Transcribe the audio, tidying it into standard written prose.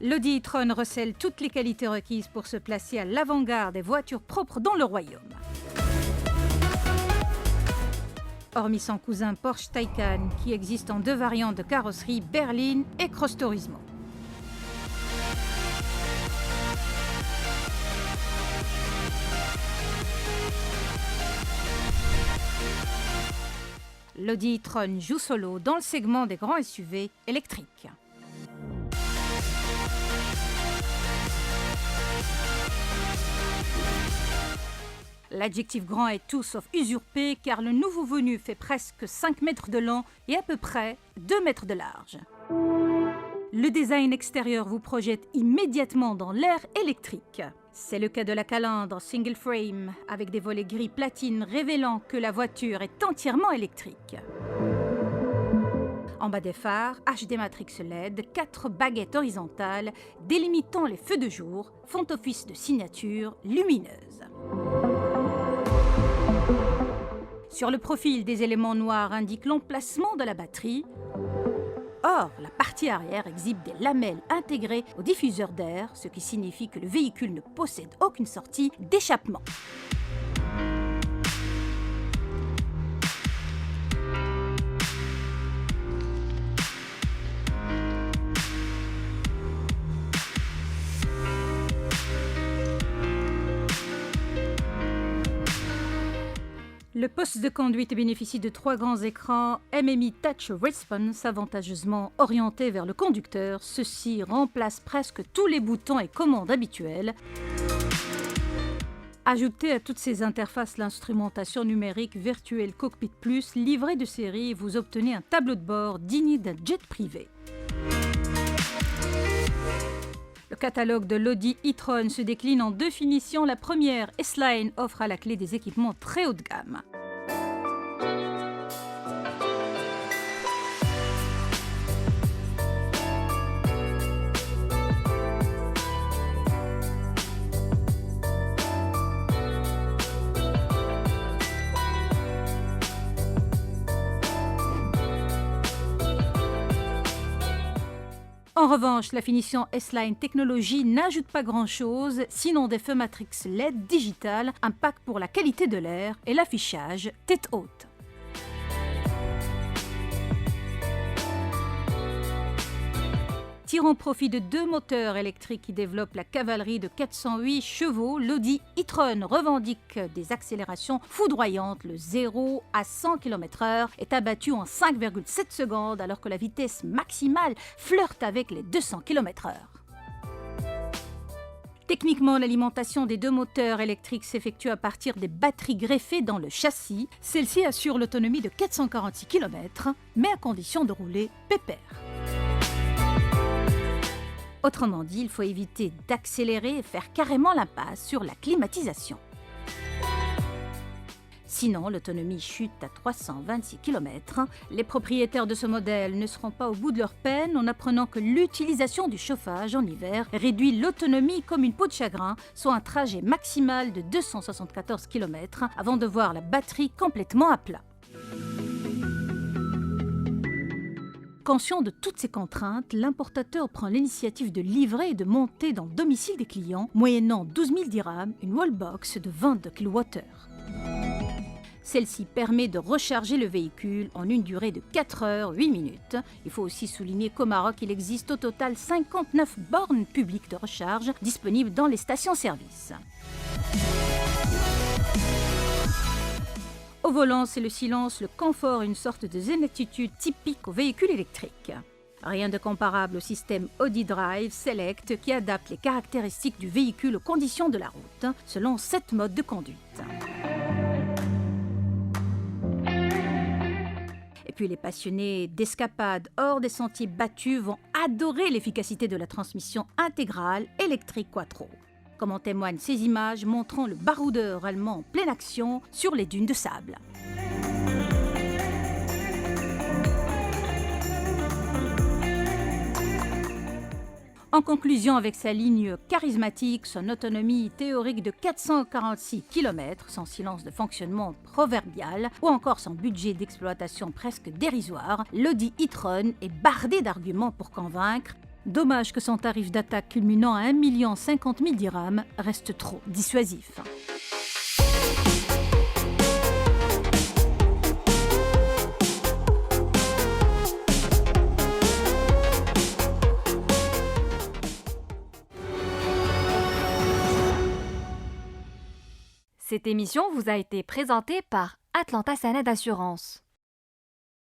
l'Audi e-tron recèle toutes les qualités requises pour se placer à l'avant-garde des voitures propres dans le royaume. Hormis son cousin Porsche Taycan, qui existe en deux variantes de carrosserie, berline et Cross Turismo. L'Audi e-tron joue solo dans le segment des grands SUV électriques. L'adjectif grand est tout sauf usurpé car le nouveau venu fait presque 5 mètres de long et à peu près 2 mètres de large. Le design extérieur vous projette immédiatement dans l'ère électrique. C'est le cas de la calandre single frame avec des volets gris platine révélant que la voiture est entièrement électrique. En bas des phares, HD Matrix LED, 4 baguettes horizontales délimitant les feux de jour font office de signature lumineuse. Sur le profil, des éléments noirs indiquent l'emplacement de la batterie. Or, la partie arrière exhibe des lamelles intégrées au diffuseur d'air, ce qui signifie que le véhicule ne possède aucune sortie d'échappement. Le poste de conduite bénéficie de 3 grands écrans MMI Touch Response avantageusement orientés vers le conducteur. Ceux-ci remplacent presque tous les boutons et commandes habituelles. Ajoutez à toutes ces interfaces l'instrumentation numérique Virtual Cockpit Plus livrée de série et vous obtenez un tableau de bord digne d'un jet privé. Le catalogue de l'Audi e-tron se décline en 2 finitions. La première, S-Line, offre à la clé des équipements très haut de gamme. En revanche, la finition S-Line Technology n'ajoute pas grand-chose, sinon des feux matrix LED digital, un pack pour la qualité de l'air et l'affichage tête haute. Tirant profit de 2 moteurs électriques qui développent la cavalerie de 408 chevaux, l'Audi e-tron revendique des accélérations foudroyantes. Le 0 à 100 km/h est abattu en 5,7 secondes alors que la vitesse maximale flirte avec les 200 km/h. Techniquement, l'alimentation des 2 moteurs électriques s'effectue à partir des batteries greffées dans le châssis. Celle-ci assure l'autonomie de 446 km, mais à condition de rouler pépère. Autrement dit, il faut éviter d'accélérer et faire carrément l'impasse sur la climatisation. Sinon, l'autonomie chute à 326 km. Les propriétaires de ce modèle ne seront pas au bout de leur peine en apprenant que l'utilisation du chauffage en hiver réduit l'autonomie comme une peau de chagrin, soit un trajet maximal de 274 km avant de voir la batterie complètement à plat. Conscient de toutes ces contraintes, l'importateur prend l'initiative de livrer et de monter dans le domicile des clients, moyennant 12 000 dirhams, une wallbox de 22 kWh. Celle-ci permet de recharger le véhicule en une durée de 4 heures 8 minutes. Il faut aussi souligner qu'au Maroc, il existe au total 59 bornes publiques de recharge disponibles dans les stations-service. Au volant, c'est le silence, le confort, une sorte de zénitude typique aux véhicules électriques. Rien de comparable au système Audi Drive Select qui adapte les caractéristiques du véhicule aux conditions de la route, selon 7 modes de conduite. Et puis les passionnés d'escapades hors des sentiers battus vont adorer l'efficacité de la transmission intégrale électrique Quattro, comme en témoignent ces images montrant le baroudeur allemand en pleine action sur les dunes de sable. En conclusion, avec sa ligne charismatique, son autonomie théorique de 446 km, son silence de fonctionnement proverbial ou encore son budget d'exploitation presque dérisoire, l'Audi e-tron est bardé d'arguments pour convaincre, Dommage que son tarif d'attaque culminant à 1 050 000 dirhams reste trop dissuasif. Cette émission vous a été présentée par Atlanta Sanad Assurance.